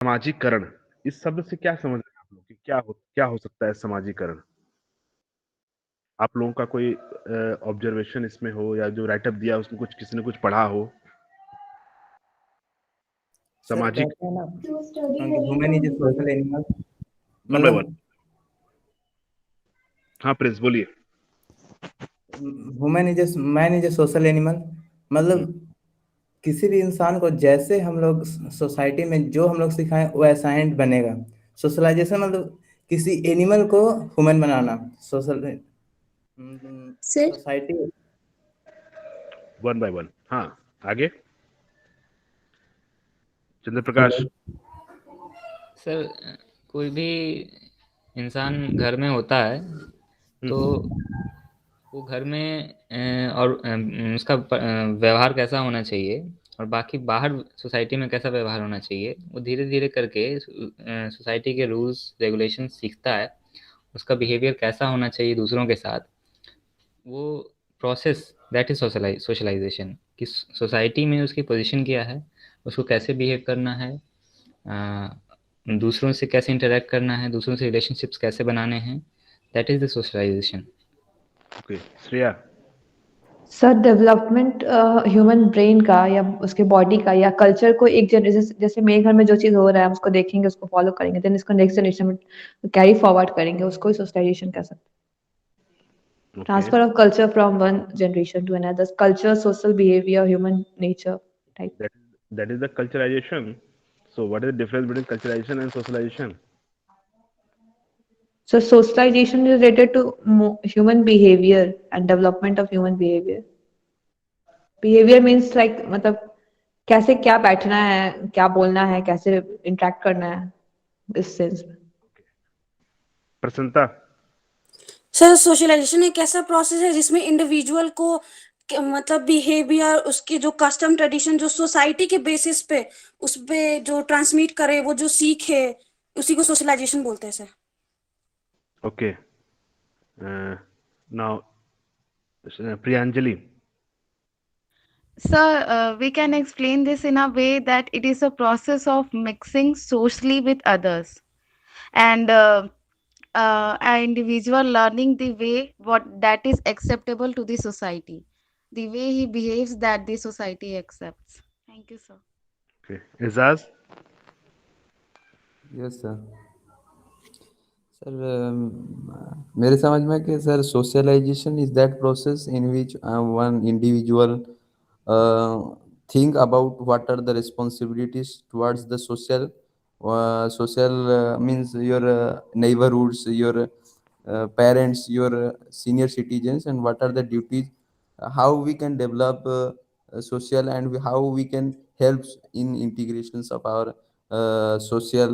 सामाजिकरण, इस शब्द से क्या समझ रहे हैं आप लोग कि क्या हो सकता है समाजीकरण? आप लोगों का कोई ऑब्जर्वेशन इसमें हो या जो राइटअप दिया उसमें कुछ किसी ने कुछ पढ़ा हो? सर सामाजिक कहते हैं ना, human is a social animal. One by one. मतलब हाँ प्रिंस बोलिए। Human is a man is a social animal. मतलब किसी भी इंसान को जैसे हम लोग सोसाइटी में जो हम लोग सिखाएं वैसा ही बनेगा। सोशलाइजेशन मतलब किसी एनिमल को human banana. Social sir society. One by one. हाँ आगे। चंद्र हेलो। प्रकाश। सर कोई भी इंसान घर में होता है तो वो घर में और उसका व्यवहार कैसा होना चाहिए और बाकी बाहर सोसाइटी में कैसा व्यवहार होना चाहिए, वो धीरे धीरे करके सोसाइटी के रूल्स रेगुलेशन सीखता है। उसका बिहेवियर कैसा होना चाहिए दूसरों के साथ, वो प्रोसेस दैट इज सोशलाइजेशन। कि सोसाइटी में उसकी पोजीशन क्या है, उसको कैसे बिहेव करना है, दूसरों से कैसे इंटरेक्ट करना है, दूसरों से रिलेशनशिप्स कैसे बनाने हैं, that is the socialization. Okay Shreya. Sir development human brain का या उसके बॉडी का या कल्चर को एक जनरेशन, जैसे मेरे घर में जो चीज हो रहा है हम उसको देखेंगे, उसको फॉलो करेंगे, देन इसको नेक्स्ट जनरेशन में कैरी फॉरवर्ड करेंगे, उसको ही सोशलाइजेशन कह सकते हैं। Okay transfer of culture from one generation to another, culture, social behaviour, human nature type. that is the culturalization. So what is the difference between culturalization and socialization? So socialization is related to human behavior and development of human behavior. Behavior means like मतलब कैसे क्या बैठना है, क्या बोलना है, कैसे interact करना है, इस सेंस में। प्रसन्नता। सर सोशलाइजेशन एक ऐसा प्रोसेस है जिसमें इंडिविजुअल को मतलब बिहेवियर, उसके जो कस्टम ट्रेडिशन जो सोसाइटी के बेसिस पे उस पे जो ट्रांसमिट करे, वो जो सीखे, उसी को सोशलाइजेशन बोलते हैं sir. Okay now Priyanjali. Sir, we can explain this in a way that it is a process of mixing socially with others, and an individual learning the way what that is acceptable to the society, the way he behaves that the society accepts. Thank you, sir. Okay Ejaz. Yes sir. Sir मेरे समझ में कि sir socialization is that process in which one individual think about what are the responsibilities towards the social means your neighborhoods, your parents, your senior citizens, and what are the duties, how we can develop social, and how we can help in integrations of our uh, social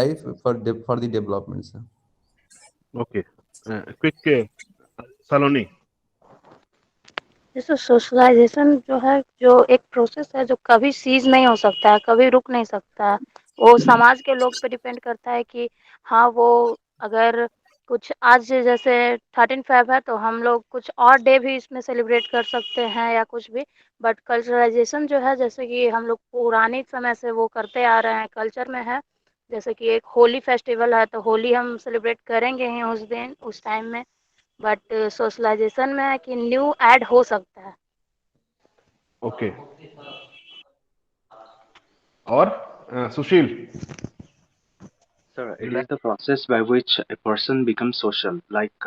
life for for the development, sir. Okay quick Saloni. जैसे socialization जो है, जो एक process है जो कभी seize नहीं हो सकता है, कभी रुक नहीं सकता है। वो समाज के लोग पे डिपेंड करता है कि हाँ, वो अगर कुछ आज जैसे 13 फ़ेब है तो हम लोग कुछ और डे भी इसमें सेलिब्रेट कर सकते हैं या कुछ भी। बट कल्चरलाइजेशन जो है, जैसे कि हम लोग पुराने समय से वो करते आ रहे हैं, कल्चर में है। जैसे कि एक होली फेस्टिवल है तो होली हम सेलिब्रेट करेंगे ही उस दिन, उस टाइम में। बट सोशलाइजेशन में है कि न्यू ऐड हो सकता है। ओके और सुशील। Sir, it is the process by which a person becomes social, like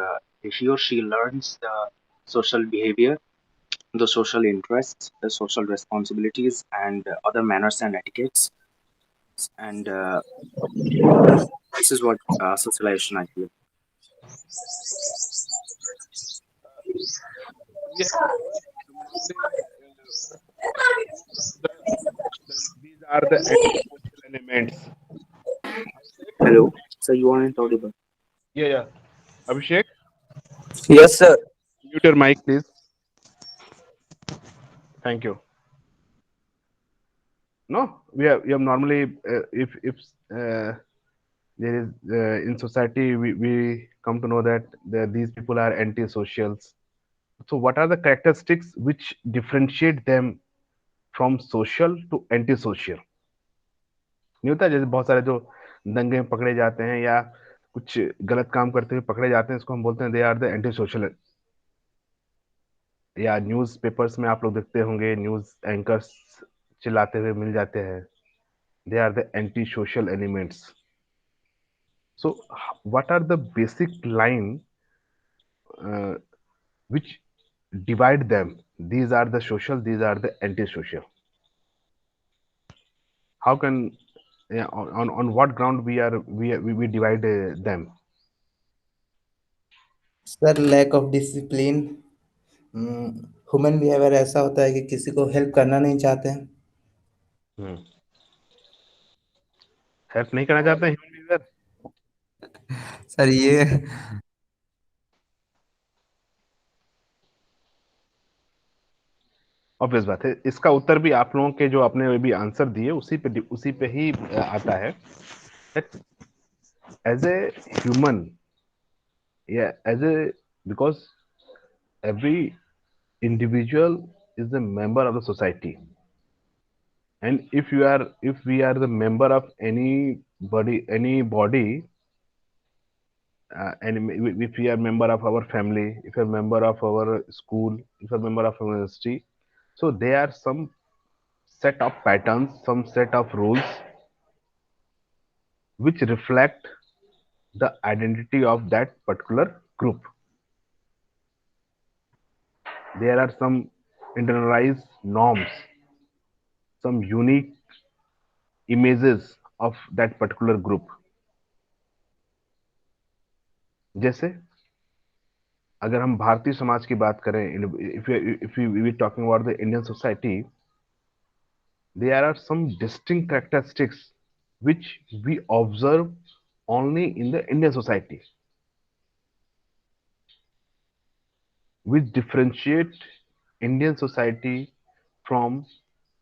he or she learns the social behavior, the social interests, the social responsibilities, and other manners and etiquettes. And this is what socialization I feel. We have these are the antisocial elements. Hello, so you aren't audible. Yeah. Abhishek, Yes, sir. mute your mic, please. Thank you. No, we have normally if there is in society we come to know that these people are antisocials. So what are the characteristics which differentiate them from social to antisocial? नहीं होता, जैसे बहुत सारे जो दंगे में पकड़े जाते हैं या कुछ गलत काम करते हुए पकड़े जाते हैं, इसको हम बोलते हैं they are the anti social. या न्यूज पेपर्स में आप लोग देखते होंगे, न्यूज एंकर्स चिल्लाते हुए मिल जाते हैं, they are the anti social elements. So, what are the basic line which divide them? These are the social, these are the anti-social. How can, yeah, on what ground we divide them? Sir lack of discipline. Human behaviour ऐसा होता है कि किसी को help करना नहीं चाहते हैं। हेल्प नहीं करना चाहते हैं ह्यूमन बिहेवियर। सर ये ऑब्वियस बात है, इसका उत्तर भी आप लोगों के जो आपने भी आंसर दिए उसी पे ही आता है। एज ए ह्यूमन, या as a, because every individual is a member of the society, and if we are the member of any body, and if we are member of our family, if we are member of our school, if we are member of our university, so there are some set of patterns, some set of rules which reflect the identity of that particular group. There are some internalized norms, some unique images of that particular group. जैसे अगर हम भारतीय समाज की बात करें, if we talking about the Indian society, there are some distinct characteristics which we observe only in the Indian society, which differentiate Indian society from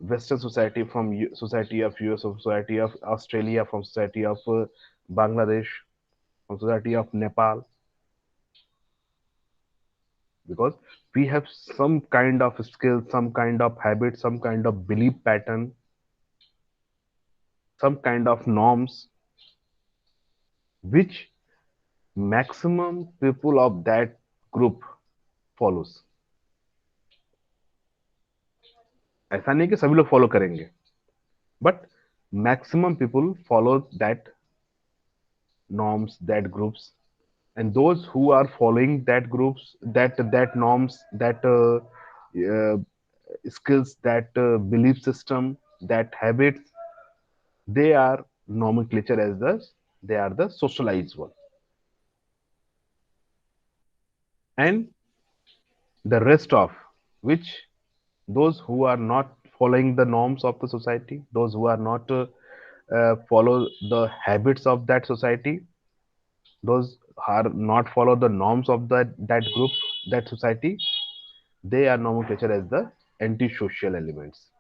Western society, from society of US, from society of Australia, from society of Bangladesh, from society of Nepal, because we have some kind of skill, some kind of habit, some kind of belief pattern, some kind of norms which maximum people of that group follows. ऐसा नहीं कि सभी लोग follow करेंगे, but maximum people follow that norms, that groups, and those who are following that groups, that norms, that uh, skills, that belief system, that habits, they are nomenclature as they are the socialized one, and the rest of which, those who are not following the norms of the society, those who are not follow the habits of that society, those are not follow the norms of that group, that society, they are nomenclature as the anti-social elements.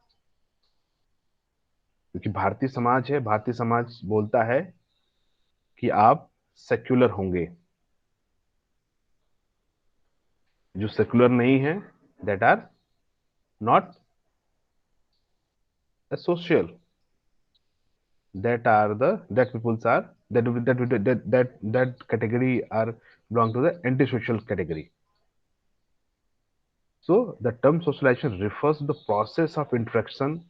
क्योंकि भारतीय समाज है, भारतीय समाज बोलता है कि आप secular होंगे, जो secular नहीं है that are not a social, that peoples are that category are belong to the antisocial category. So the term socialization refers to the process of interaction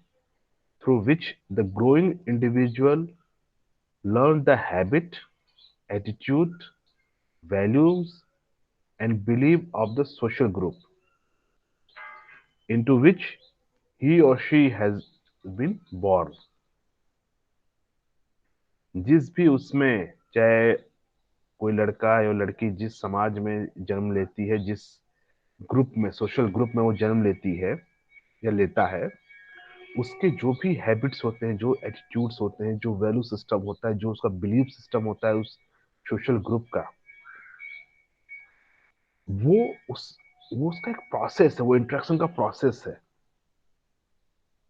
through which the growing individual learn the habit, attitude, values, and belief of the social group into which he or she has been born. जिस भी उसमें, चाहे कोई लड़का या लड़की जिस समाज में जन्म लेती है, जिस ग्रुप में, सोशल ग्रुप में वो जन्म लेती है या लेता है, उसके जो भी हैबिट्स होते हैं, जो एटीट्यूड्स होते हैं, जो वैल्यू सिस्टम होता है, जो उसका बिलीफ सिस्टम होता है उस सोशल ग्रुप का, वो उसका एक प्रोसेस है, वो इंटरेक्शन का प्रोसेस है।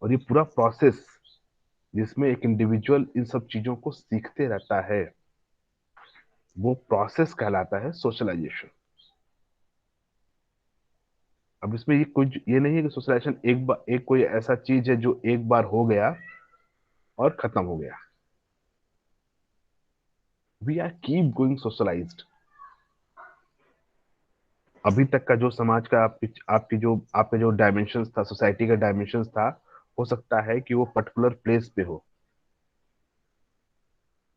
और ये पूरा प्रोसेस जिसमें एक इंडिविजुअल इन सब चीजों को सीखते रहता है, वो प्रोसेस कहलाता है सोशलाइजेशन। अब इसमें ये नहीं है कि सोशलाइजेशन एक कोई ऐसा चीज है जो एक बार हो गया और खत्म हो गया। We are keep going socialized. अभी तक का जो समाज का आपके जो डायमेंशंस था, सोसाइटी का डायमेंशंस था, हो सकता है कि वो पर्टिकुलर प्लेस पे हो।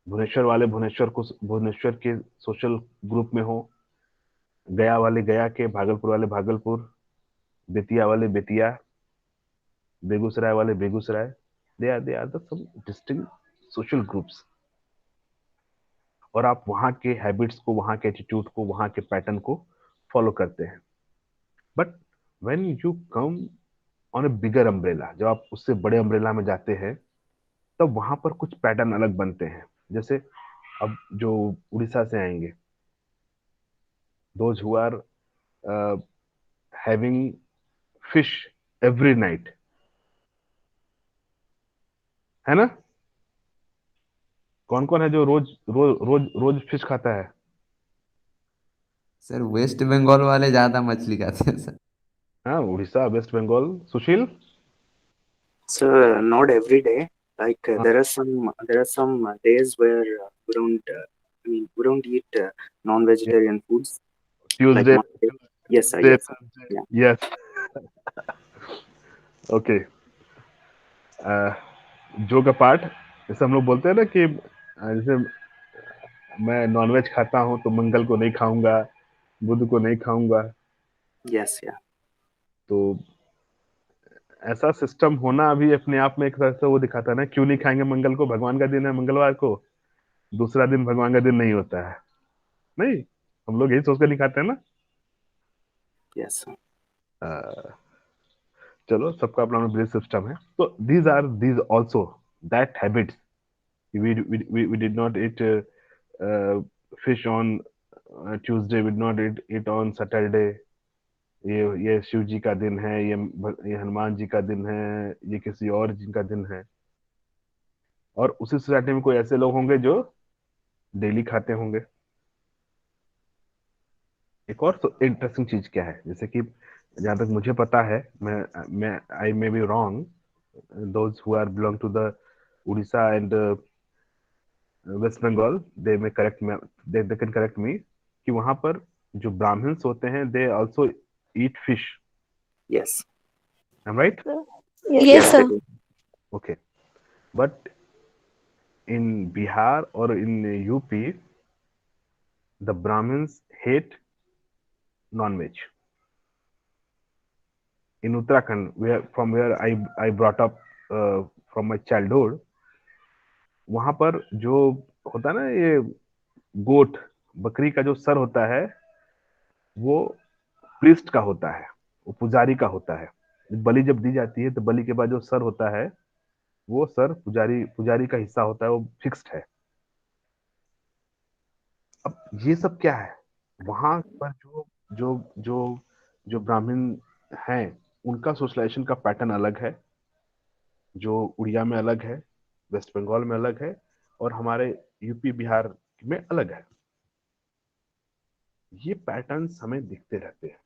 भुवनेश्वर वाले भुवनेश्वर के सोशल ग्रुप में हो, गया वाले गया के, भागलपुर वाले भागलपुर, बेतिया वाले बेतिया, बेगूसराय वाले Begusarai. They are the some distinct social groups. और आप वहां के हैबिट्स को, वहां के एटीट्यूड को, वहां के पैटर्न को फॉलो करते हैं। But when you come on A bigger umbrella, जब आप उससे बड़े अम्ब्रेला में जाते हैं, तब वहां पर कुछ पैटर्न अलग बनते हैं। जैसे अब जो उड़ीसा से आएंगे, those who are having fish every night, है ना? कौन कौन है जो रोज रोज रोज रोज फिश खाता है? सर वेस्ट बंगाल वाले ज्यादा मछली खाते हैं सर। हाँ, Orissa, West Bengal. Sushil? So not every day. Like हाँ, there are some days where we don't. We don't eat non-vegetarian foods like Tuesday, Monday. Yes, sir. Tuesday, Yes, sir. Thursday. Yeah. Yes, okay. जो का part, जैसे हम लोग बोलते हैं ना कि जैसे मैं नॉनवेज खाता हूँ तो मंगल को नहीं खाऊंगा, बुध को नहीं खाऊंगा। Yes, yeah. तो ऐसा सिस्टम होना भी अपने आप में एक तरह से वो दिखाता है ना, क्यों नहीं खाएंगे मंगल को? भगवान का दिन है मंगलवार को, दूसरा दिन भगवान का दिन नहीं होता है। नहीं, हम लोग यही सोच कर नहीं खाते हैं ना। Yes, sir. चलो, सबका अपना बिलीफ सिस्टम है। तो these also that habits. We did not eat fish on Tuesday, we did not eat on Saturday। ये शिव जी का दिन है, ये हनुमान जी का दिन है, ये किसी और जी का दिन है। और उसी सोसाइटी में कोई ऐसे लोग होंगे जो डेली खाते होंगे। एक और इंटरेस्टिंग चीज क्या है, जैसे कि जहां तक मुझे पता है, मैं I may be wrong, those who are belong to the Orissa and West Bengal, they may correct me, they can correct me, कि वहां पर जो ब्राह्मण्स होते हैं, they also eat fish. Yes. I am right? Yes, Yes, Yes, sir. they sir. do. Okay. But in Bihar और in UP, the Brahmins hate non-veg. In Uttarakhand, from where I brought up from my childhood, वहां पर जो होता है ना, ये गोट, बकरी का जो सर होता है, वो प्रीस्ट का होता है, वो पुजारी का होता है। बलि जब दी जाती है तो बलि के बाद जो सर होता है, वो सर पुजारी का हिस्सा होता है, वो फिक्स्ड है। अब ये सब क्या है, वहां पर जो जो जो जो ब्राह्मण हैं, उनका सोशलाइजेशन का पैटर्न अलग है, जो उड़िया में अलग है, वेस्ट बंगाल में अलग है, और हमारे यूपी बिहार में अलग है। ये पैटर्न्स हमें दिखते रहते हैं,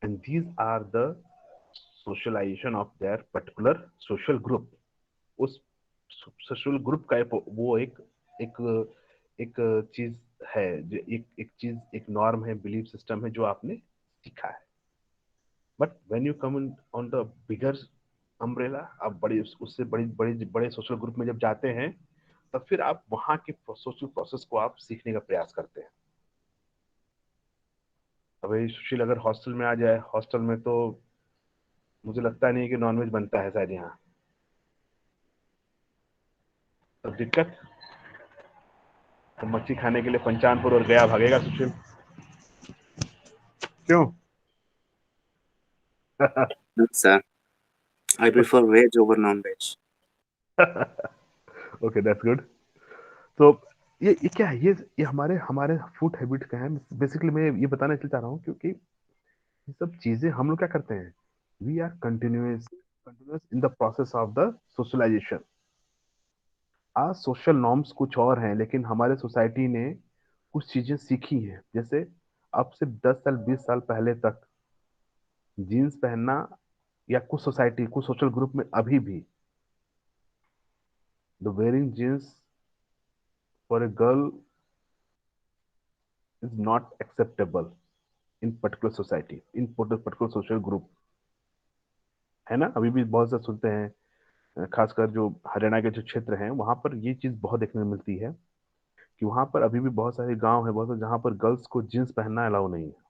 and these are the socialization of their particular social group. उस सोशल ग्रुप का वो एक एक चीज है, जो एक चीज, एक नॉर्म है, बिलीफ सिस्टम है, जो आपने सीखा है। But when you come on the bigger umbrella, आप बड़े उससे बड़े सोशल ग्रुप में जब जाते हैं, तब फिर आप वहां के सोशल प्रोसेस को आप सीखने का प्रयास करते हैं। अभी सुशील अगर हॉस्टल में आ जाए, हॉस्टल में तो मुझे लगता नहीं कि नॉनवेज बनता है शायद यहाँ। तो दिक्कत, तो मच्छी खाने के लिए पंचानपुर और गया भागेगा सुशील, क्यों? Yes, sir. I prefer veg over non-veg. Okay, that's good. तो ये क्या है, ये हमारे हमारे फूड हैबिट का है। बेसिकली मैं ये बताना इसलिए चाह रहा हूँ क्योंकि ये सब चीजें हम लोग क्या करते हैं, we are continuous in the process of the socialization. आज सोशल नॉर्म्स कुछ और हैं, लेकिन हमारे सोसाइटी ने कुछ चीजें सीखी हैं। जैसे अब से 10 साल 20 साल पहले तक जीन्स पहनना, या कुछ सोसाइटी, कुछ सोशल ग्रुप में अभी भी the wearing jeans for a girl is not acceptable in particular society, in particular social group, है ना? अभी भी बहुत से सुनते हैं, खासकर जो हरियाणा के जो क्षेत्र हैं वहां पर ये चीज बहुत देखने को मिलती है कि वहां पर अभी भी बहुत सारे गांव है, बहुत सारे जहां पर गर्ल्स को जींस पहनना अलाउ नहीं है।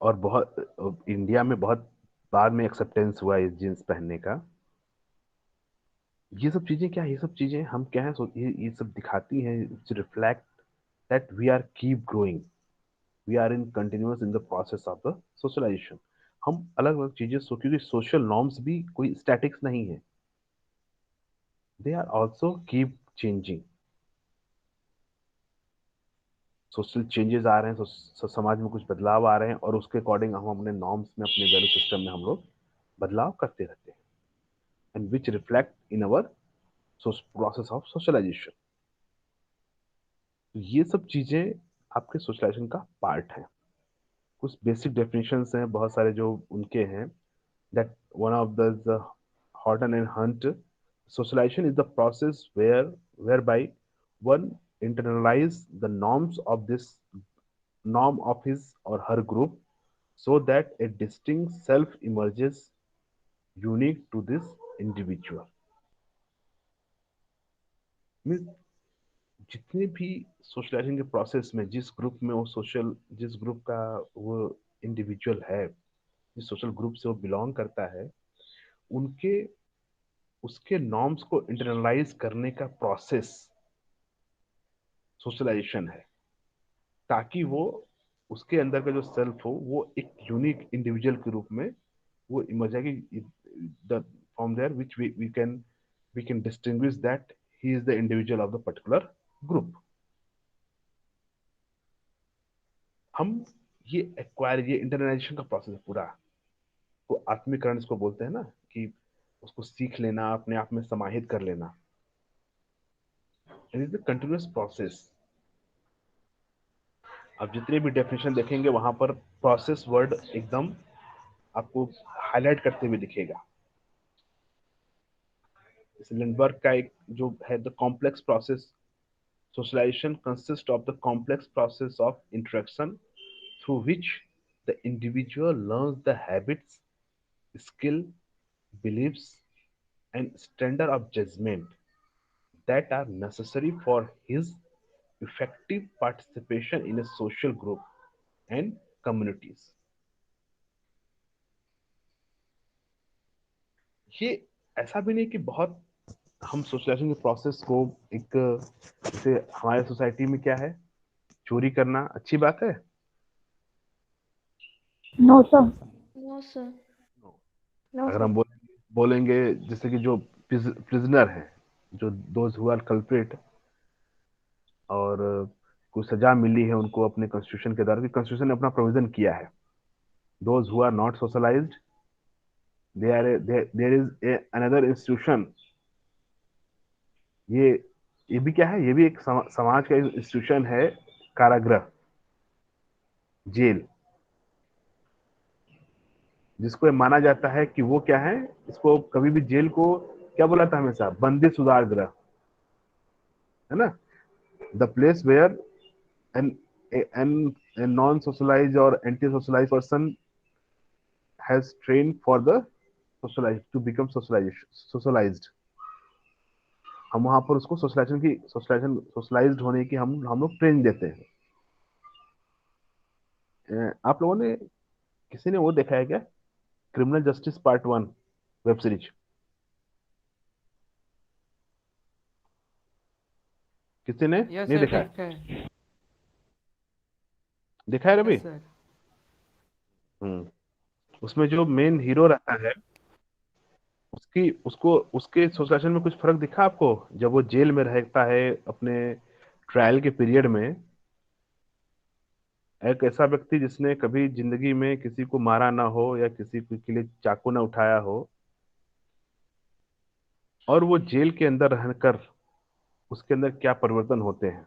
और बहुत इंडिया में बहुत बाद में एक्सेप्टेंस हुआ इस जींस पहनने का। ये सब चीजें क्या है? ये सब चीजें हम क्या है, ये सब दिखाती हैं, reflect that we are keep growing, we are in continuous in the process of the socialization. हम अलग अलग चीजें क्योंकि सोशल नॉर्म्स भी कोई स्टैटिक्स नहीं है, they are also keep changing. Social changes आ रहे हैं, समाज में कुछ बदलाव आ रहे हैं, और उसके अकॉर्डिंग हम अपने नॉर्म्स में, अपने वैल्यू सिस्टम में हम लोग बदलाव करते रहते हैं, and which reflect in our process of socialization. ये सब चीजें आपके सोशलाइजेशन का पार्ट है। कुछ बेसिक डेफिनेशंस हैं बहुत सारे जो उनके हैं, that one of the Horton and Hunt, socialization is the process whereby one internalize the norms of this norm of his or her group so that a distinct self emerges unique to this individual। Means जितने भी socialisation के process में जिस group में वो जिस group का वो इंडिविजुअल है, जिस सोशल ग्रुप से वो बिलोंग करता है, उनके उसके नॉर्म्स को इंटरनलाइज करने का प्रोसेस सोशलाइजेशन है, ताकि वो उसके अंदर का जो सेल्फ हो वो एक यूनिक इंडिविजुअल के रूप में वो इमर्ज है कि from there which we can distinguish that he is the individual of the particular group. हम ये एक्वायर, ये इंटरनलाइजेशन का प्रोसेस है पूरा, को आत्मीकरण इसको बोलते हैं ना, कि उसको सीख लेना, अपने आप में समाहित कर लेना। It is the continuous process. आप जितने भी डेफिनेशन देखेंगे वहां पर प्रोसेस वर्ड एकदम आपको हाईलाइट करते हुए दिखेगा। लिंडबर्ग का एक जो है, the complex process socialization consist of the complex process of interaction through which the individual learns the habits, skill, beliefs and standard of judgement that are necessary for his effective participation in a social group and communities। ये ऐसा भी नहीं कि बहुत हम socialisation के process को एक, जैसे हमारे सोसाइटी में क्या है, चोरी करना अच्छी बात है? No sir. No sir. No अगर सर। हम बोलेंगे जैसे कि जो प्रिजनर है, जो दोज हु आर कल्प्रिट और कोई सजा मिली है उनको अपने कॉन्स्टिट्यूशन के द्वारा, कॉन्स्टिट्यूशन ने अपना प्रोविजन किया है, those who are not socialized there is another institution। ये भी क्या है, ये भी एक समाज का इंस्टीट्यूशन है, कारागृह, जेल, जिसको ये माना जाता है कि वो क्या है, इसको कभी भी जेल को क्या बोला था हमेशा, बंदी सुधार गृह, है ना? The place where an non socialize और anti socialize person has train for the socialize to become socialized. हम वहां पर उसको सोशलाइज्ड होने की हम लोग ट्रेनिंग देते हैं। आप लोगों ने, किसी ने वो देखा है क्या, criminal justice part 1 web series? किसी ने नहीं देखा है? देखा है रवि? उसमें जो मेन हीरो रहता है, उसके सोशलाइजेशन में कुछ फर्क दिखा आपको? जब वो जेल में रहता है अपने ट्रायल के पीरियड में, एक ऐसा व्यक्ति जिसने कभी जिंदगी में किसी को मारा ना हो या किसी के लिए चाकू ना उठाया हो, और वो जेल के अंदर रहकर उसके अंदर क्या परिवर्तन होते हैं।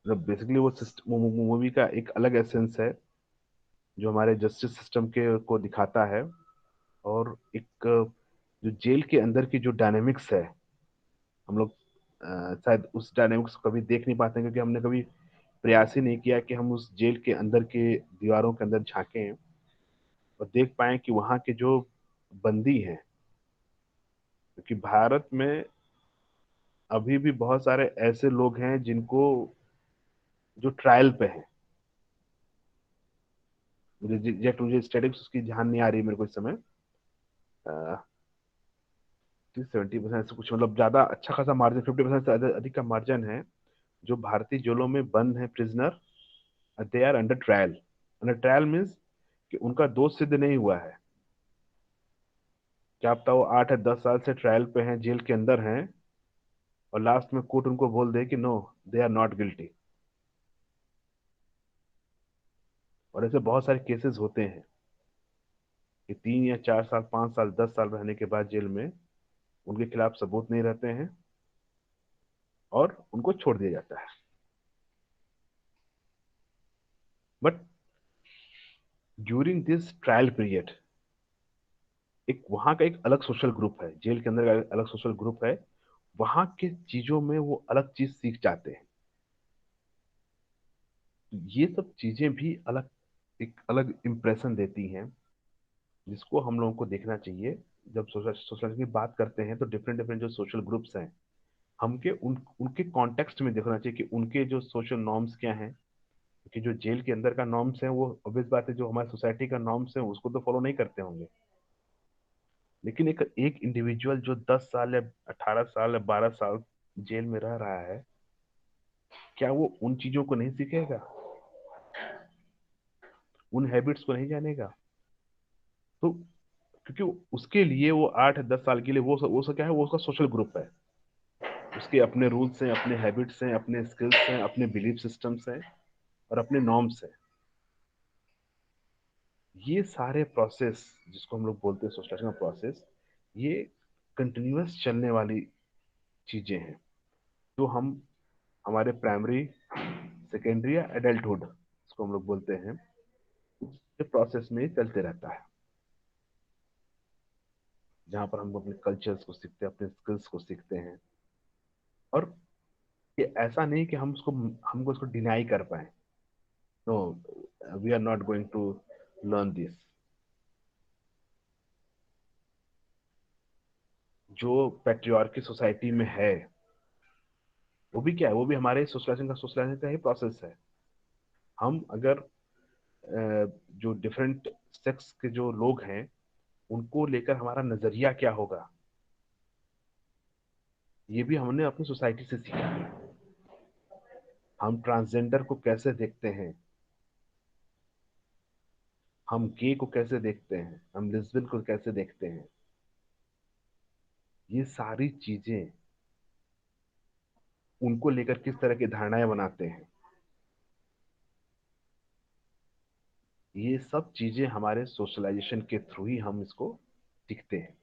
मतलब बेसिकली वो मूवी का एक अलग एसेंस है जो हमारे जस्टिस सिस्टम के को दिखाता है, और एक जो जेल के अंदर की जो डायनेमिक्स है, हम लोग शायद उस डायनेमिक्स को कभी देख नहीं पाते हैं, क्योंकि हमने कभी प्रयास ही नहीं किया कि हम उस जेल के अंदर के दीवारों के अंदर झांकें और देख पाए कि वहाँ के जो बंदी हैं, क्योंकि भारत में अभी भी बहुत सारे ऐसे लोग हैं जिनको जो ट्रायल पे हैं। मुझे स्टेटिक्स उसकी ध्यान नहीं आ रही मेरे को इस समय। 70% से कुछ, मतलब ज्यादा अच्छा खासा मार्जिन, 50% से अधिक का मार्जिन है जो भारतीय जेलों में बंद है prisoner. They are under trial. Under trial means कि उनका दोष सिद्ध नहीं हुआ है। क्या पता वो 8 या 10 साल से ट्रायल पे हैं, जेल के अंदर हैं, और लास्ट में कोर्ट उनको बोल दे कि no, they are not guilty. और ऐसे बहुत सारे केसेस होते हैं कि 3 या 4 साल, 5 साल, 10 साल रहने के बाद जेल में उनके खिलाफ सबूत नहीं रहते हैं और उनको छोड़ दिया जाता है। But during this trial period एक वहां का एक अलग सोशल ग्रुप है, जेल के अंदर का एक अलग सोशल ग्रुप है। वहां के चीजों में वो अलग चीज सीख जाते हैं। ये सब चीजें भी अलग, एक अलग इम्प्रेशन देती हैं, जिसको हम लोगों को देखना चाहिए। जब सोशल की बात करते हैं तो डिफरेंट डिफरेंट जो सोशल ग्रुप्स हैं, हमके उनके कॉन्टेक्स्ट में देखना चाहिए कि उनके जो सोशल नॉर्म्स क्या हैं। क्योंकि जो जेल के अंदर का नॉर्म्स है वो ऑब्वियस बात है, जो हमारी सोसाइटी का नॉर्म्स है उसको तो फॉलो नहीं करते होंगे। लेकिन एक एक इंडिविजुअल जो 10 साल या 18 साल या 12 साल जेल में रह रहा है, क्या वो उन चीजों को नहीं सीखेगा, उन हैबिट्स को नहीं जानेगा? तो क्योंकि उसके लिए वो 8 या 10 साल के लिए वो सब क्या है, वो उसका सोशल ग्रुप है। उसके अपने रूल्स हैं, अपने हैबिट्स हैं, अपने स्किल्स हैं, अपने बिलीफ सिस्टम्स हैं और अपने नॉर्म्स हैं। ये सारे प्रोसेस जिसको हम लोग बोलते हैं सोशलाइजेशन का प्रोसेस, ये कंटिन्यूअस चलने वाली चीजें हैं जो हम हमारे प्राइमरी, सेकेंडरी या एडल्टहुड इसको हम लोग बोलते हैं, ये प्रोसेस में चलते रहता है। जहाँ पर हम अपने कल्चर्स को सीखते हैं, अपने स्किल्स को सीखते हैं। और ये ऐसा नहीं कि हमको इसको डिनाई कर पाए। No, we are not going to learn this. जो पेट्रियार्की सोसाइटी में है वो भी क्या है, वो भी हमारे सोशलाइजेशन का ही प्रोसेस है। हम अगर जो डिफरेंट सेक्स के जो लोग हैं उनको लेकर हमारा नजरिया क्या होगा, ये भी हमने अपनी सोसाइटी से सीखा है। हम ट्रांसजेंडर को कैसे देखते हैं, हम गे को कैसे देखते हैं, हम लेस्बियन को कैसे देखते हैं, ये सारी चीजें, उनको लेकर किस तरह की धारणाएं बनाते हैं, ये सब चीजें हमारे सोशलाइजेशन के थ्रू ही हम इसको सीखते हैं।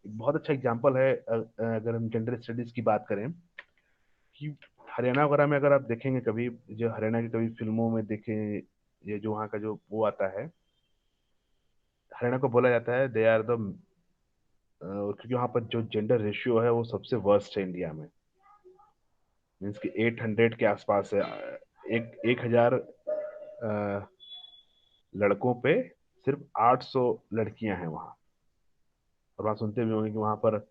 एक बहुत अच्छा एग्जांपल है, अगर हम जेंडर स्टडीज की बात करें, कि हरियाणा वगैरह में अगर आप देखेंगे कभी, जो हरियाणा की कभी फिल्मों में देखें, ये जो वहाँ का जो वो आता है, हरियाणा को बोला जाता है दे आर द, क्योंकि वहाँ पर जो जेंडर रेशियो है वो सबसे वर्स्ट है इंडिया में। मीन्स कि 800 के आसपास है। 1,000 लड़कों पे सिर्फ 800 लड़कियां हैं वहाँ। और वहाँ सुनते भी होंगे कि वहाँ पर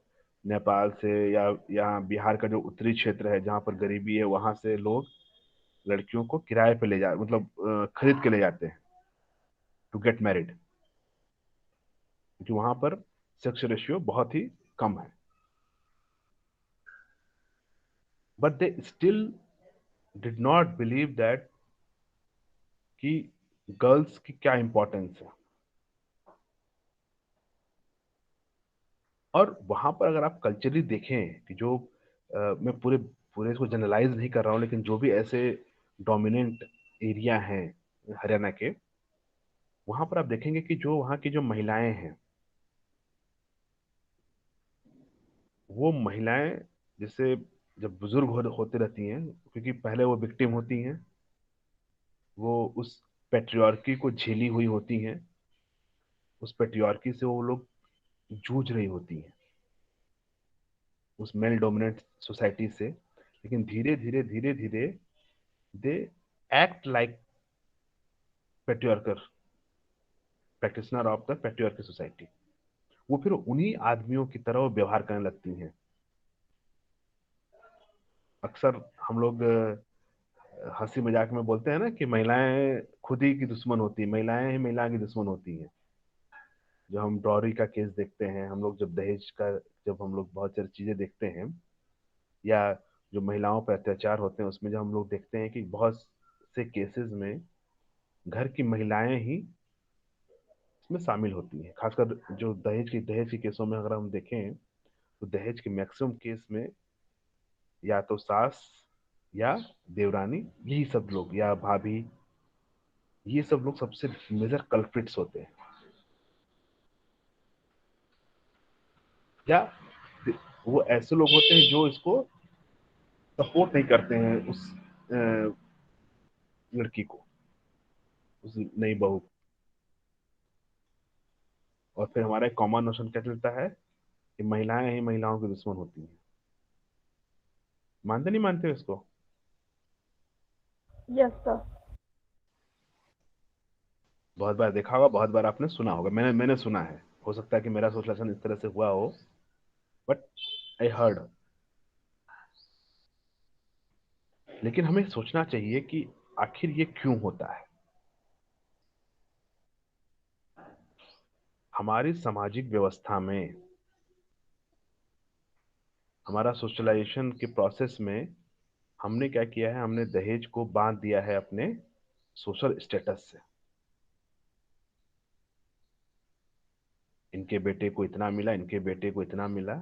नेपाल से या यहाँ बिहार का जो उत्तरी क्षेत्र है जहाँ पर गरीबी है, वहाँ से लोग लड़कियों को किराए पे ले जा, मतलब खरीद के ले जाते हैं टू गेट मैरिड, क्योंकि वहाँ पर सेक्स रेशियो बहुत ही कम है। But they still did not believe that कि गर्ल्स की क्या इंपॉर्टेंस है। और वहां पर अगर आप कल्चरली देखें कि जो मैं पूरे पूरे इसको जनरलाइज नहीं कर रहा हूँ, लेकिन जो भी ऐसे डोमिनेंट एरिया हैं हरियाणा के, वहां पर आप देखेंगे कि जो वहाँ की जो महिलाएं हैं, वो महिलाएं जैसे जब बुजुर्ग होते रहती हैं, क्योंकि पहले वो विक्टिम होती हैं, वो उस पेट्रियार्की को झेली हुई होती हैं, उस पेट्रियार्की से वो लोग जूझ रही होती हैं उस मेल डोमिनेट सोसाइटी से, लेकिन धीरे धीरे धीरे धीरे they act like patriarchal practitioner of the patriarchal society. वो फिर उन्हीं आदमियों की तरह व्यवहार करने लगती हैं। अक्सर हम लोग हंसी मजाक में बोलते हैं ना कि महिलाएं खुद ही की दुश्मन होती है, महिलाएं ही महिला की दुश्मन होती हैं। जो हम डॉरी का केस देखते हैं, हम लोग जब दहेज का, जब हम लोग बहुत सारी चीजें देखते हैं, या जो महिलाओं पर अत्याचार होते हैं उसमें जब हम लोग देखते हैं कि बहुत से केसेस में घर की महिलाएं ही इसमें शामिल होती हैं। खासकर जो दहेज के केसों में अगर हम देखें तो दहेज के मैक्सिमम केस में या तो सास या देवरानी, यही सब लोग, या भाभी, ये सब लोग सबसे मेजर कल्प्रिट्स होते हैं। या वो ऐसे लोग होते हैं जो इसको सपोर्ट नहीं करते हैं, उस लड़की को, उस नई बहू को। और फिर हमारा एक कॉमन नोशन क्या चलता है कि महिलाएं ही महिलाओं की दुश्मन होती हैं। मानते नहीं मानते हो इसको? Yes sir. बहुत बार देखा होगा, बहुत बार आपने सुना होगा, मैंने सुना है। हो सकता है कि मेरा सोशलाइजेशन इस तरह से हुआ हो, बट आई हर्ड। लेकिन हमें सोचना चाहिए कि आखिर ये क्यों होता है। हमारी सामाजिक व्यवस्था में, हमारा सोशलाइजेशन के प्रोसेस में हमने क्या किया है, हमने दहेज को बांध दिया है अपने सोशल स्टेटस से। इनके बेटे को इतना मिला, इनके बेटे को इतना मिला,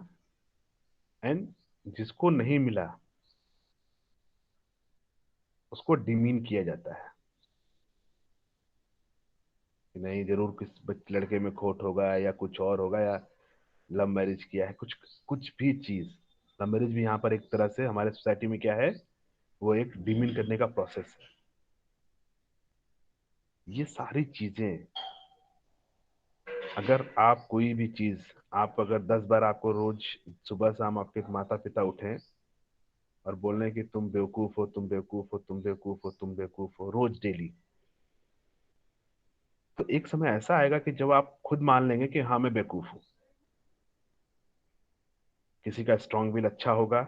एंड जिसको नहीं मिला उसको डिमीन किया जाता है कि नहीं, जरूर किस लड़के में खोट होगा या कुछ और होगा, या लव मैरिज किया है, कुछ कुछ भी चीज। लव मैरिज भी यहाँ पर एक तरह से हमारे सोसाइटी में क्या है, वो एक डिमीन करने का प्रोसेस है। ये सारी चीजें, अगर आप कोई भी चीज, आप अगर 10 बार आपको रोज सुबह शाम आपके माता पिता उठें और बोलने कि तुम बेवकूफ हो, तुम बेवकूफ हो, तुम बेवकूफ हो, तुम बेवकूफ हो, रोज डेली, तो एक समय ऐसा आएगा कि जब आप खुद मान लेंगे कि हाँ मैं बेवकूफ हूँ। किसी का स्ट्रॉन्ग विल अच्छा होगा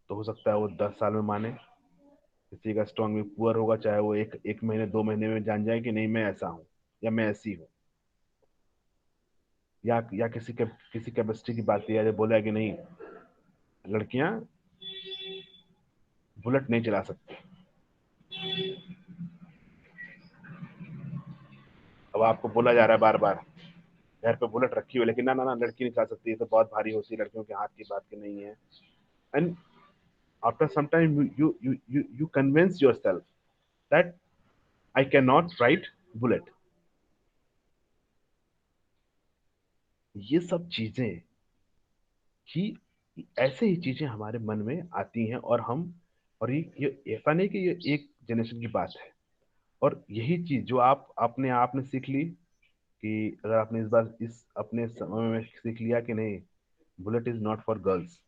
तो हो सकता है वो 10 साल में माने। किसी का स्ट्रॉन्ग विल पुअर होगा, चाहे वो एक एक महीने 2 महीने में जान जाए कि नहीं मैं ऐसा हूँ या मैं ऐसी हूँ। या किसी कैपेसिटी की बात किया जाए, बोला कि नहीं लड़कियां बुलेट नहीं चला सकती। अब आपको बोला जा रहा है बार बार, घर पे बुलेट रखी हुई, लेकिन ना ना ना, लड़की नहीं चला सकती, ये तो बहुत भारी होती है, लड़कियों के हाथ की बात की नहीं है। And after some time you convince yourself that I cannot ride bullet। ये सब चीजें ही, ऐसे ही चीजें हमारे मन में आती हैं, और हम, और ये ऐसा नहीं कि ये एक जनरेशन की बात है। और यही चीज जो आपने आपने सीख ली, कि अगर आपने इस बार इस अपने समय में सीख लिया कि नहीं, bullet is not for girls,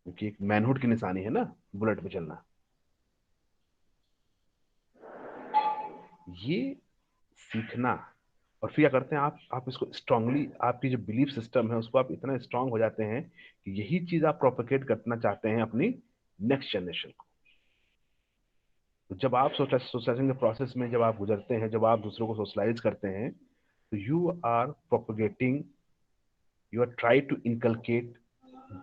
क्योंकि एक मैनहुड की निशानी है ना बुलेट पे चलना। ये सीखना, और फिर क्या करते हैं आप इसको स्ट्रांगली, आपकी जो बिलीफ सिस्टम है उसको आप इतना स्ट्रांग हो जाते हैं कि यही चीज आप प्रोपेगेट करना चाहते हैं अपनी नेक्स्ट जनरेशन को। तो जब आप सोशलाइजेशन के प्रोसेस में जब आप गुजरते हैं, जब आप दूसरों को सोशलाइज करते हैं, तो you are propagating, you are trying to inculcate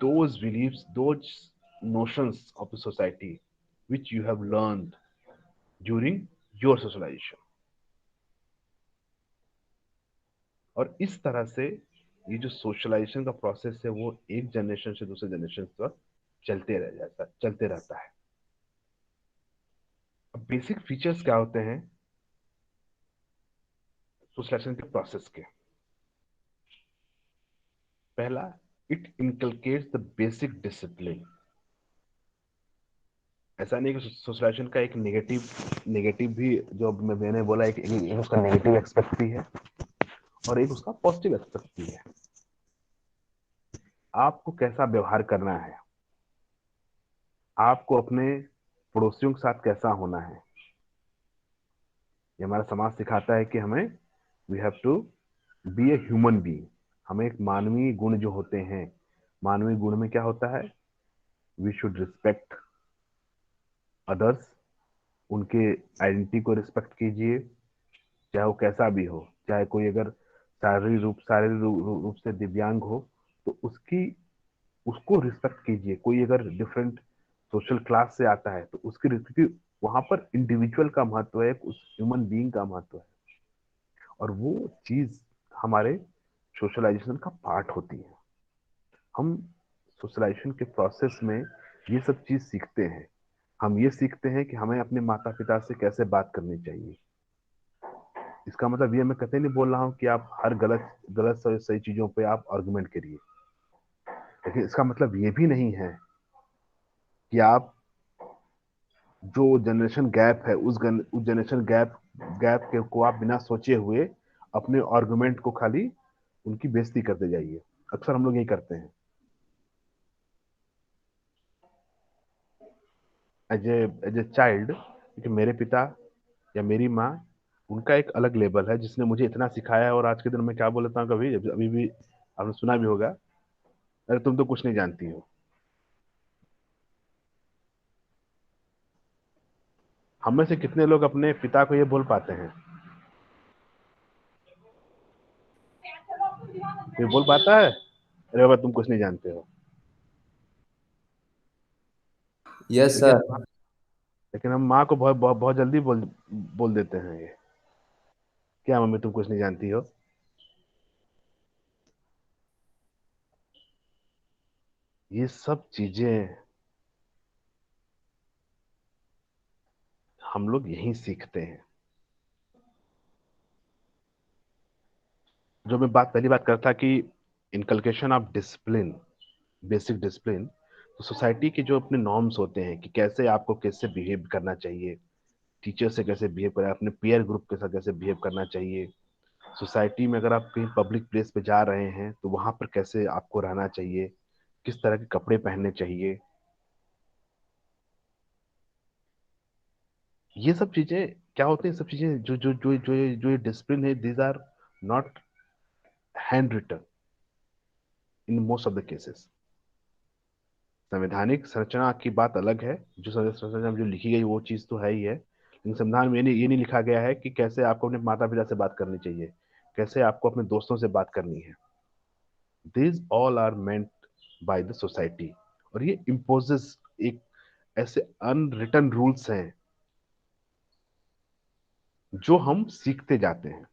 those beliefs, those notions of the society which you have learned during your socialization। और इस तरह से ये जो सोशलाइजेशन का प्रोसेस है वो एक जनरेशन से दूसरे जनरेशन तक चलते रहता है। अब बेसिक फीचर्स क्या होते हैं सोशलाइजेशन के प्रोसेस के? पहला, इट इनकलकेट्स द बेसिक डिसिप्लिन। ऐसा नहीं कि सोशलाइजेशन का एक नेगेटिव भी, जो मैंने बोला, एक उसका नेगेटिव एस्पेक्ट भी है और एक उसका पॉजिटिव एस्पेक्ट भी है। आपको कैसा व्यवहार करना है, आपको अपने पड़ोसियों के साथ कैसा होना है, ये हमारा समाज सिखाता है कि हमें we have to be a human being. हमें एक मानवीय गुण जो होते हैं, मानवीय गुण में क्या होता है, वी शुड रिस्पेक्ट अदर्स, उनके आइडेंटिटी को रिस्पेक्ट कीजिए, चाहे वो कैसा भी हो, चाहे कोई अगर शारीरिक रूप से दिव्यांग हो तो उसको रिस्पेक्ट कीजिए। कोई अगर डिफरेंट सोशल क्लास से आता है तो उसकी रिस्पेक्ट, वहां पर इंडिविजुअल का महत्व है, उस ह्यूमन बीइंग का महत्व है, और वो चीज हमारे सोशलाइजेशन का पार्ट होती है। हम सोशलाइजेशन के प्रोसेस में ये सब चीज सीखते हैं। हम ये सीखते हैं कि हमें अपने माता पिता से कैसे बात करनी चाहिए। इसका मतलब ये मैं कतई नहीं बोल रहा हूँ कि आप हर गलत गलत सही सही चीजों पे आप आर्गुमेंट करिए, लेकिन इसका मतलब ये भी नहीं है कि आप जो जनरेशन गैप है उस जनरेशन गैप के को आप बिना सोचे हुए अपने आर्गुमेंट को खाली उनकी बेइज्जती करते जाइए। अक्सर हम लोग यही करते हैं। एज ए चाइल्ड, क्योंकि मेरे पिता या मेरी माँ, उनका एक अलग लेवल है जिसने मुझे इतना सिखाया है। और आज के दिन मैं क्या बोलता हूँ, कभी अभी भी आपने सुना भी होगा, अरे तुम तो कुछ नहीं जानती हो। हम में से कितने लोग अपने पिता को ये बोल पाते हैं? कोई बोल पाता है अरे बाबा तुम कुछ नहीं जानते हो? यस लेकिन सर। लेकिन हम माँ को बहुत बहुत बहुत जल्दी बोल देते हैं ये, क्या मम्मी तुम कुछ नहीं जानती हो? ये सब चीजें हम लोग यहीं सीखते हैं। जो मैं पहली बात करता कि inculcation of discipline, basic discipline, तो सोसाइटी के जो अपने नॉर्म्स होते हैं कि कैसे आपको कैसे बिहेव करना चाहिए, टीचर से कैसे बिहेव करना, अपने पीयर ग्रुप के साथ कैसे बिहेव करना चाहिए, सोसाइटी में अगर आप कहीं पब्लिक प्लेस पे जा रहे हैं तो वहां पर कैसे आपको रहना चाहिए, किस तरह के कपड़े पहनने चाहिए, ये सब चीजें क्या होती हैं, सब चीजें जो ये डिसिप्लिन है, these are not handwritten in most of the cases. संवैधानिक संरचना की बात अलग है, जो संरचना में जो लिखी गई वो चीज तो है ही है, लेकिन संविधान में ये नहीं लिखा गया है कि कैसे आपको अपने माता पिता से बात करनी चाहिए, कैसे आपको अपने दोस्तों से बात करनी है। These all are meant by the society, और ये imposes एक ऐसे अनरिटन रूल्स हैं जो हम सीखते जाते हैं,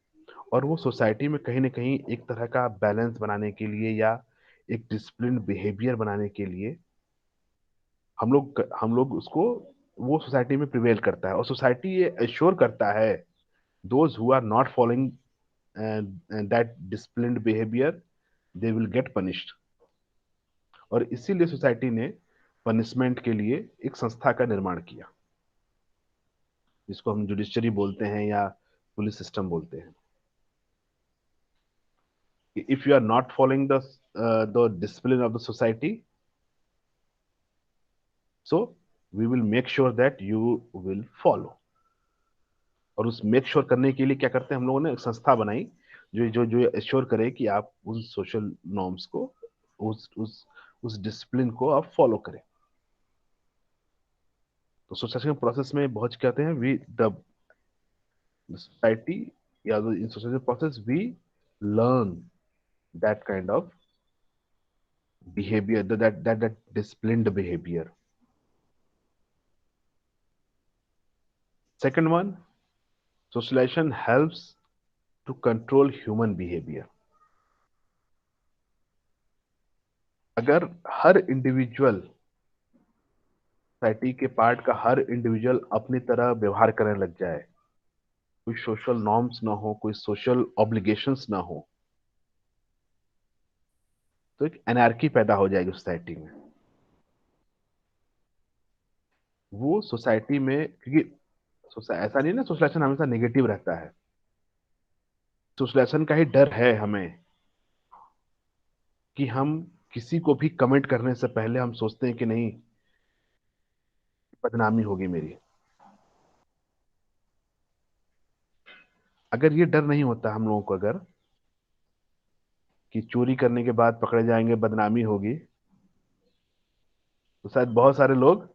और वो सोसाइटी में कहीं ना कहीं एक तरह का बैलेंस बनाने के लिए या एक डिसिप्लिन बिहेवियर बनाने के लिए हम लोग उसको, वो सोसाइटी में प्रिवेल करता है, और सोसाइटी ये एश्योर करता है those who are not following that disciplined behaviour, they will get punished. और इसीलिए सोसाइटी ने पनिशमेंट के लिए एक संस्था का निर्माण किया, जिसको हम जुडिशरी बोलते हैं या पुलिस सिस्टम बोलते हैं। If you are not following the discipline of the society, so we will make sure that you will follow. और उस मेक श्योर करने के लिए क्या करते हैं, हम लोगों ने एक संस्था बनाई जो जो जो एश्योर करे कि आप उन सोशल नॉर्म्स को, उस डिसिप्लिन को आप फॉलो करें। तो सोसाइटी प्रोसेस में बहुत कहते हैं we the society, yeah, in social process we learn that kind of behavior, that disciplined behavior. Second one, socialization helps to control human behavior. अगर हर इंडिविजुअल, सोसाइटी के पार्ट का हर इंडिविजुअल अपनी तरह व्यवहार करने लग जाए, कोई सोशल नॉर्म्स ना हो, कोई सोशल ऑब्लिगेशंस ना हो, तो एक एनार्की पैदा हो जाएगी सोसाइटी में। वो सोसाइटी में, क्योंकि ऐसा नहीं ना सोशलाइजेशन हमेशा नेगेटिव रहता है, सोशलाइजेशन का ही डर है हमें कि हम किसी को भी कमेंट करने से पहले हम सोचते हैं कि नहीं, बदनामी होगी मेरी। अगर ये डर नहीं होता हम लोगों को, अगर कि चोरी करने के बाद पकड़े जाएंगे, बदनामी होगी, तो शायद बहुत सारे लोग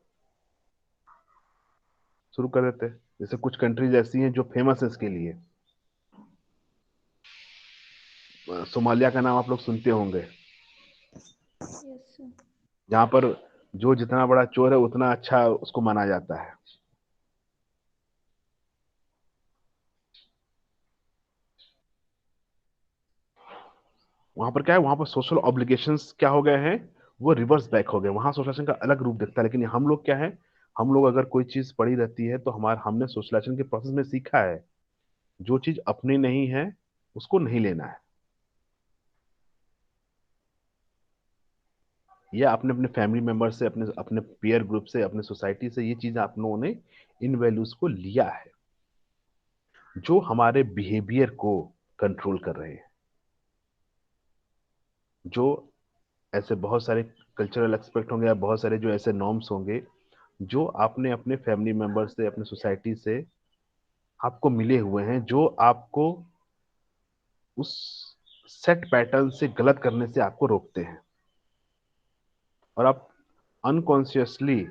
शुरू कर देते। जैसे कुछ कंट्रीज ऐसी हैं जो फेमस है इसके लिए। सोमालिया का नाम आप लोग सुनते होंगे, जहां पर जो जितना बड़ा चोर है उतना अच्छा उसको माना जाता है। वहां पर क्या है, वहां पर सोशल ऑब्लिगेशंस क्या हो गए हैं, वो रिवर्स बैक हो गए। वहां सोशलाइजेशन का अलग रूप दिखता है। लेकिन हम लोग क्या है, हम लोग अगर कोई चीज पड़ी रहती है तो हमने सोशलाइजेशन के प्रोसेस में सीखा है, जो चीज अपनी नहीं है उसको नहीं लेना है। या अपने अपने फैमिली मेंबर से, अपने अपने पीयर ग्रुप से, अपने सोसाइटी से ये चीज आप लोगों ने इन वैल्यूज को लिया है, जो हमारे बिहेवियर को कंट्रोल कर रहे हैं। जो ऐसे बहुत सारे कल्चरल एक्सपेक्ट होंगे या बहुत सारे जो ऐसे नॉर्म्स होंगे जो आपने अपने फैमिली मेंबर से, अपने सोसाइटी से आपको मिले हुए हैं, जो आपको उस सेट पैटर्न से गलत करने से आपको रोकते हैं। और आप अनकॉन्शियसली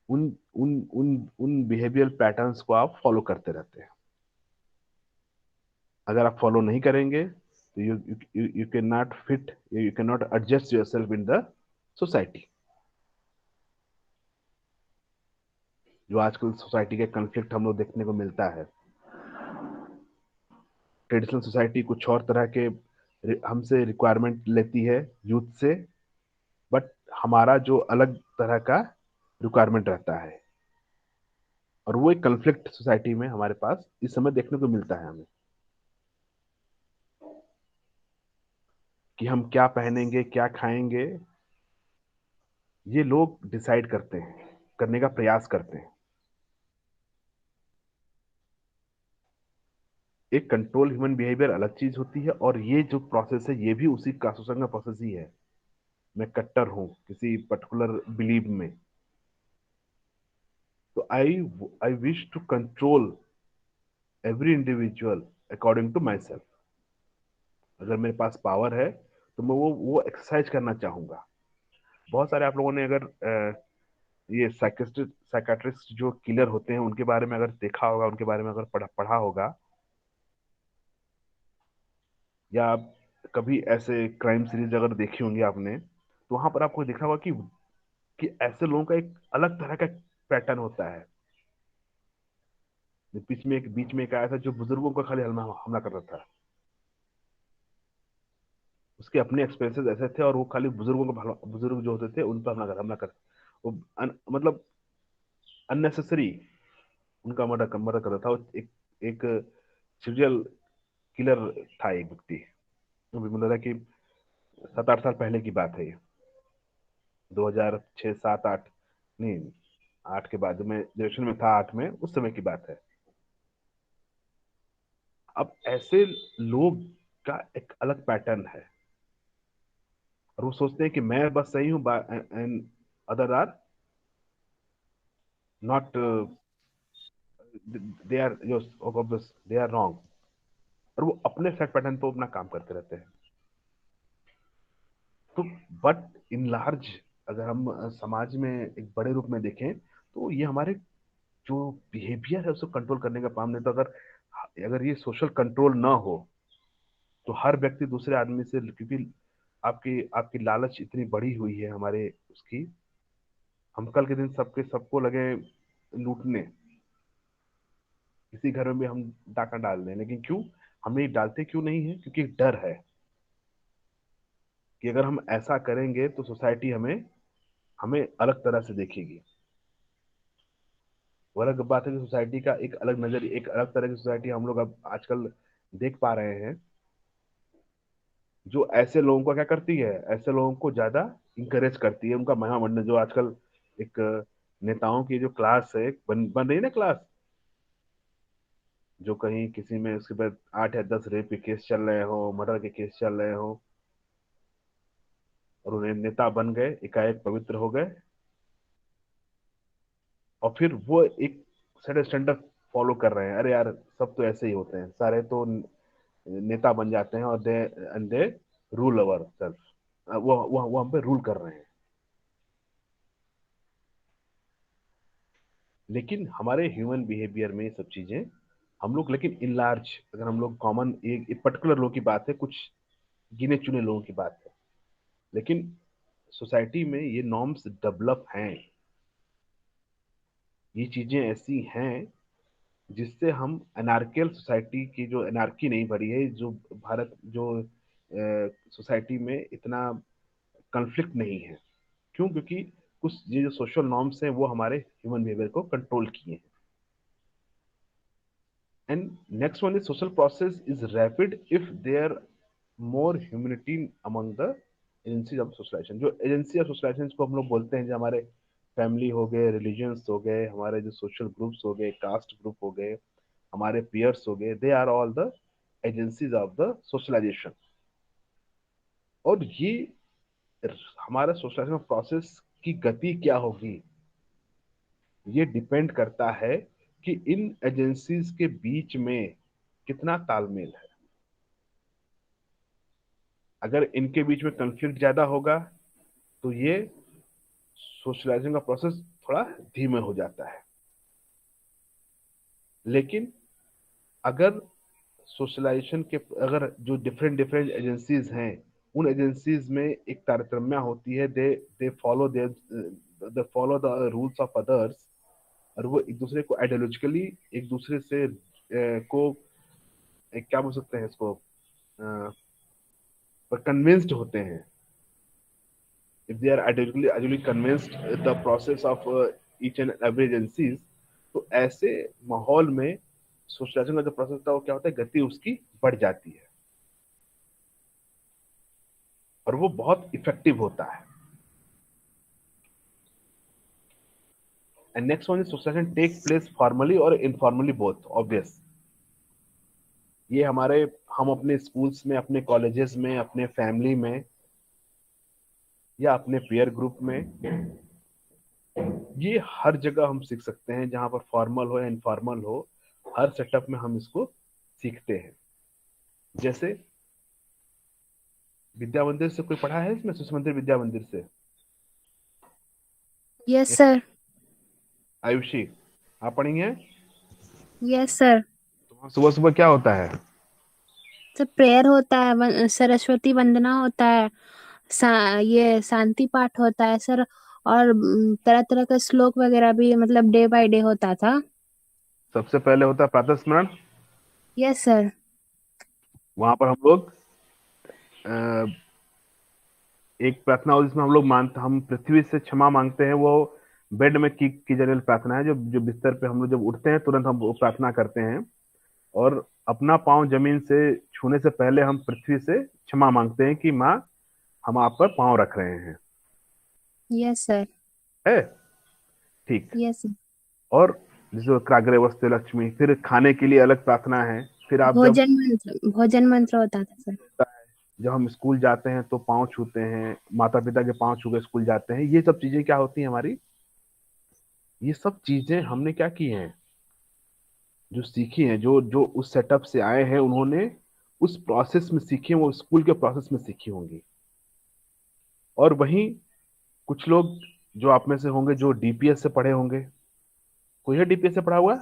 उन उन उन उन बिहेवियर पैटर्न्स को आप फॉलो करते रहते हैं। अगर आप फॉलो नहीं करेंगे तो you can not fit, you can not adjust yourself in the society. जो आजकल सोसाइटी के कन्फ्लिक्ट हम लोग देखने को मिलता है, ट्रेडिशनल सोसाइटी कुछ और तरह के हमसे रिक्वायरमेंट लेती है यूथ से, बट हमारा जो अलग तरह का रिक्वायरमेंट रहता है, और वो एक कन्फ्लिक्ट सोसाइटी में हमारे पास इस समय देखने को मिलता है हमें, कि हम क्या पहनेंगे, क्या खाएंगे, ये लोग डिसाइड करते हैं, करने का प्रयास करते हैं। एक कंट्रोल ह्यूमन बिहेवियर अलग चीज होती है, और ये जो प्रोसेस है ये भी उसी का शोषण का प्रोसेस ही है। मैं कट्टर हूं किसी पर्टिकुलर बिलीव में, तो I wish to control every individual according to myself. अगर मेरे पास पावर है तो मैं वो एक्सरसाइज करना चाहूंगा। बहुत सारे आप लोगों ने अगर ये साइकेट्रिस्ट जो किलर होते हैं उनके बारे में अगर देखा होगा, उनके बारे में अगर पढ़ा होगा, या आप कभी ऐसे क्राइम सीरीज अगर देखी होंगी आपने, तो वहां पर आपको देखा होगा कि ऐसे लोगों का एक अलग तरह का पैटर्न होता है। बीच में एक आया था जो बुजुर्गों का खाली हमला कर रहा था। उसके अपने एक्सपीरियंसेस ऐसे थे, और वो खाली बुजुर्ग जो होते थे उन पर हमला कर वो मतलब अननेसेसरी उनका मर्डर कर रहा था। वो एक सीरियल किलर था, एक व्यक्ति। अभी मुझे लग रहा है कि 7-8 साल पहले की बात है ये, 2006, 7, 8, नहीं, 8 के बाद, जब मैं ग्रेजुएशन में था, 8 में, उस समय की बात है। अब ऐसे लोग का एक अलग पैटर्न है, और वो सोचते हैं कि मैं बस सही हूँ and other are not, they are they are wrong. और वो अपने सेट पैटर्न पर अपना काम करते रहते हैं। तो बट इन लार्ज, अगर हम समाज में एक बड़े रूप में देखें, तो ये हमारे जो बिहेवियर है उसको कंट्रोल करने का काम नहीं। तो अगर अगर ये सोशल कंट्रोल ना हो तो हर व्यक्ति दूसरे आदमी से, क्योंकि आपकी आपकी लालच इतनी बड़ी हुई है हमारे उसकी, हम कल के दिन सबको लगे लूटने, किसी घर में भी हम डाका डाल दें। लेकिन क्यों हम ये डालते क्यों नहीं है? क्योंकि एक डर है कि अगर हम ऐसा करेंगे तो सोसाइटी हमें हमें अलग तरह से देखेगी। वो अलग बात है कि सोसाइटी का एक अलग नजर, एक अलग तरह की सोसाइटी हम लोग अब आजकल देख पा रहे हैं, जो ऐसे लोगों को क्या करती है, ऐसे लोगों को ज्यादा इंकरेज करती है। उनका महामंडल जो आजकल एक नेताओं की जो क्लास है, बन रही है ना क्लास, जो कहीं किसी में उसके बाद 8 या 10 रेप के केस चल रहे हो, मर्डर के केस चल रहे हो, और उन्हें नेता बन गए, एकाएक पवित्र हो गए, और फिर वो एक सेट स्टैंडर्ड फॉलो कर रहे हैं, अरे यार सब तो ऐसे ही होते हैं, सारे तो नेता बन जाते हैं और दे रूल अवर सेल्फ, वो हम पे रूल कर रहे हैं। लेकिन हमारे ह्यूमन बिहेवियर में ये सब चीजें हम लोग, लेकिन इन लार्ज अगर हम लोग कॉमन एक पर्टिकुलर लोगों की बात है, कुछ गिने चुने लोगों की बात है, लेकिन सोसाइटी में ये नॉर्म्स डेवलप हैं, ये चीजें ऐसी हैं जिससे हम अनार्कियल सोसाइटी की, जो अनार्की नहीं भरी है, जो भारत जो सोसाइटी में इतना कन्फ्लिक्ट नहीं है। क्यों? क्योंकि कुछ ये जो सोशल नॉर्म्स हैं वो हमारे ह्यूमन बिहेवियर को कंट्रोल किए हैं। And next one is social process is rapid if there more humanity among the agencies of socialization। जो एजेंसी ऑफ सोशलाइजेशन को हम लोग बोलते हैं, जो हमारे फैमिली हो गए, रिलीजन्स हो गए, हमारे जो सोशल ग्रुप्स हो गए, कास्ट ग्रुप हो गए, हमारे पियर्स हो गए, they are all the agencies of the socialization. और ये हमारा सोशलाइजेशन प्रोसेस की गति क्या होगी, ये डिपेंड करता है कि इन एजेंसीज के बीच में कितना तालमेल है। अगर इनके बीच में कन्फ्लिक्ट ज्यादा होगा तो ये सोशलाइजेशन का प्रोसेस थोड़ा धीमे हो जाता है। लेकिन अगर सोशलाइजेशन के, अगर जो डिफरेंट डिफरेंट एजेंसीज हैं, उन एजेंसीज में एक तारतम्य होती है, they follow the rules of others, और वो एक दूसरे को आइडियोलॉजिकली एक दूसरे से को क्या बोल सकते हैं इसको, पर कन्विंस्ड होते हैं। if they are ideally convinced the process of each and every agencies, तो ऐसे माहौल में सोशलाइजेशन का जो प्रोसेस था वो क्या होता है, गति उसकी बढ़ जाती है और वो बहुत इफेक्टिव होता है। And next one is socialization take place formally और इनफॉर्मली बोथ, ऑब्वियस। ये हमारे, हम अपने स्कूल्स में, अपने कॉलेजेस में, अपने फैमिली में या अपने पीयर ग्रुप में, ये हर जगह हम सीख सकते हैं, जहां पर फॉर्मल हो या इनफॉर्मल हो, हर सेटअप में हम इसको सीखते हैं। जैसे विद्या मंदिर से कोई पढ़ा है इसमें, शिशु मंदिर विद्या मंदिर से? Yes sir. आयुषी, आप पढ़ी हैं? Yes sir. तो सुबह सुबह क्या होता है? सर प्रेयर होता है, सरस्वती वंदना होता है, ये शांति पाठ होता है सर, और तरह तरह का श्लोक वगैरह भी मतलब डे बाय डे होता था। सबसे पहले होता है प्रातः स्मरण। Yes sir. वहां पर हम लोग एक प्रार्थना हो जिसमें हम लोग हम पृथ्वी से क्षमा मांगते हैं। वो बेड में की जाने वाली प्रार्थना है, जो जो बिस्तर पे हम लोग जब उठते हैं तुरंत हम वो प्रार्थना करते हैं, और अपना पांव जमीन से छूने से पहले हम पृथ्वी से क्षमा मांगते हैं कि माँ, हम आप पर पांव रख रहे हैं। Yes sir. है ठीक। Yes sir. और जिसे क्राग्रे वस्ते लक्ष्मी, फिर खाने के लिए अलग प्रार्थना है। फिर आप भोजन मंत्र होता था सर। जब हम स्कूल जाते हैं तो पांव छूते हैं, माता पिता के पांव छू के स्कूल जाते हैं। ये सब चीजें क्या होती हैं हमारी, ये सब चीजें हमने क्या की हैं, जो सीखी हैं, जो जो उस सेटअप से आए हैं, उन्होंने उस प्रोसेस में सीखी हैं, वो स्कूल के प्रोसेस में सीखी होंगी। और वहीं कुछ लोग जो आप में से होंगे जो डीपीएस से पढ़े होंगे, कोई है डीपीएस से पढ़ा हुआ?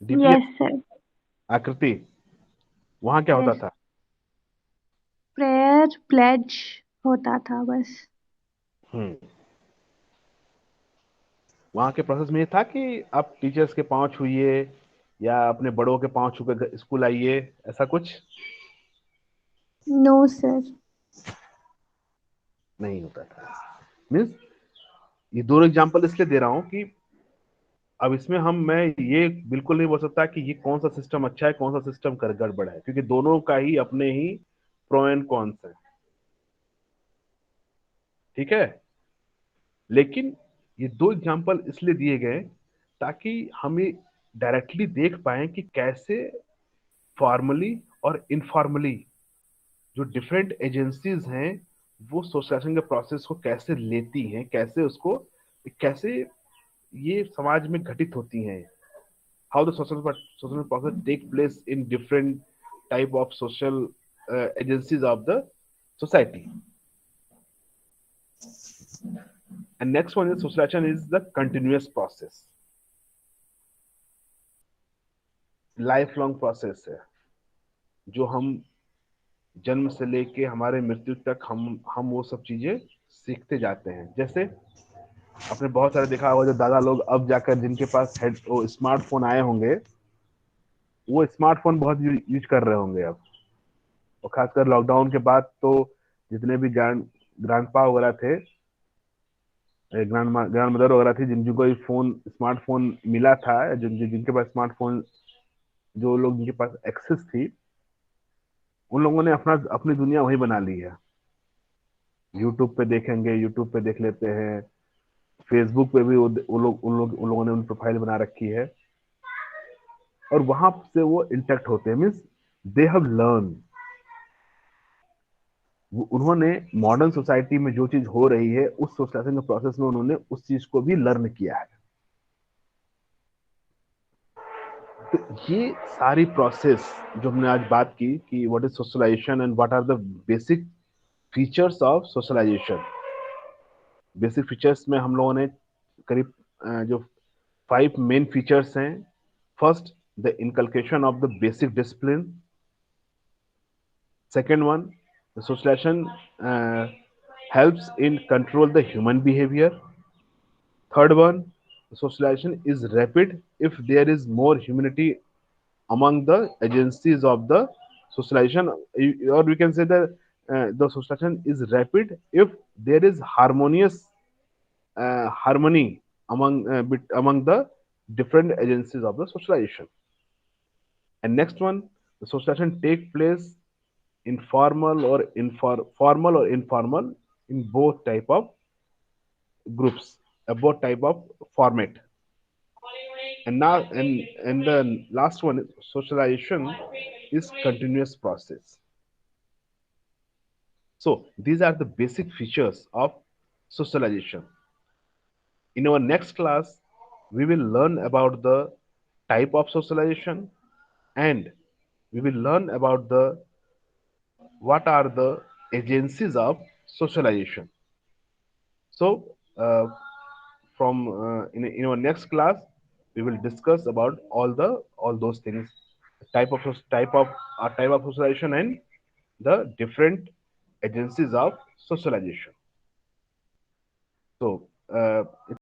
Yes sir. आकृति, वहां क्या होता था? प्रेयर प्लेज होता था बस। वहां के प्रोसेस में ये था कि आप टीचर्स के पांव छूइए या अपने बड़ों के पांव छू के स्कूल आइए, ऐसा कुछ नो सर। नहीं होता था। मीन्स ये दोनों एग्जांपल इसलिए दे रहा हूं कि अब इसमें मैं ये बिल्कुल नहीं बोल सकता कि ये कौन सा सिस्टम अच्छा है, कौन सा सिस्टम कर गड़बड़ है, क्योंकि दोनों का ही अपने ही प्रो एंड कॉन्स है। ठीक है, लेकिन ये दो एग्जांपल इसलिए दिए गए ताकि हम डायरेक्टली देख पाए कि कैसे फॉर्मली और इनफॉर्मली जो डिफरेंट एजेंसीज हैं वो सोशलाइजेशन के प्रोसेस को कैसे लेती हैं, कैसे ये समाज में घटित होती हैं, how the social process take place in different type of social agencies of the society. And next one is socialization is the continuous process, lifelong process है जो हम जन्म से लेके हमारे मृत्यु तक हम वो सब चीजें सीखते जाते हैं। जैसे आपने बहुत सारे देखा होगा जो दादा लोग अब जाकर जिनके पास वो स्मार्टफोन आए होंगे, वो स्मार्टफोन बहुत यूज कर रहे होंगे अब, और खासकर लॉकडाउन के बाद तो जितने भी ग्रैंडपा वगैरह थे, ग्रैंड मदर वगैरह थी, जिनको स्मार्टफोन मिला था, जिनके पास स्मार्टफोन, जो लोग जिनके पास एक्सेस थी, उन लोगों ने अपनी दुनिया वही बना ली है। यूट्यूब पे देखेंगे, यूट्यूब पे देख लेते हैं, फेसबुक पे भी उन लोगों ने प्रोफाइल बना रखी है, और वहां से वो इंटरेक्ट होते हैं। मीन्स दे हैव लर्न, उन्होंने मॉडर्न सोसाइटी में जो चीज हो रही है उस सोशलाइजेशन के प्रोसेस में उन्होंने उस चीज को भी लर्न किया है। तो ये सारी प्रोसेस जो हमने आज बात की कि what is socialization and what are the basic features of socialization. Basic features में हम लोगों ने करीब जो 5 मेन फीचर्स हैं। First, the inculcation of the basic discipline. Second one, the socialization helps in control the human behavior. Third one, socialization is rapid if there is more humanity among the agencies of the socialization, or we can say that the socialization is rapid if there is harmony among the different agencies of the socialization. And next one, the socialization take place in formal or informal in both type of groups, both type of format. And now, and the last one, socialization is continuous process. So these are the basic features of socialization. In our next class, we will learn about the type of socialization, and we will learn about the what are the agencies of socialization. So in our next class, we will discuss about all those things, type of socialization and the different agencies of socialization. So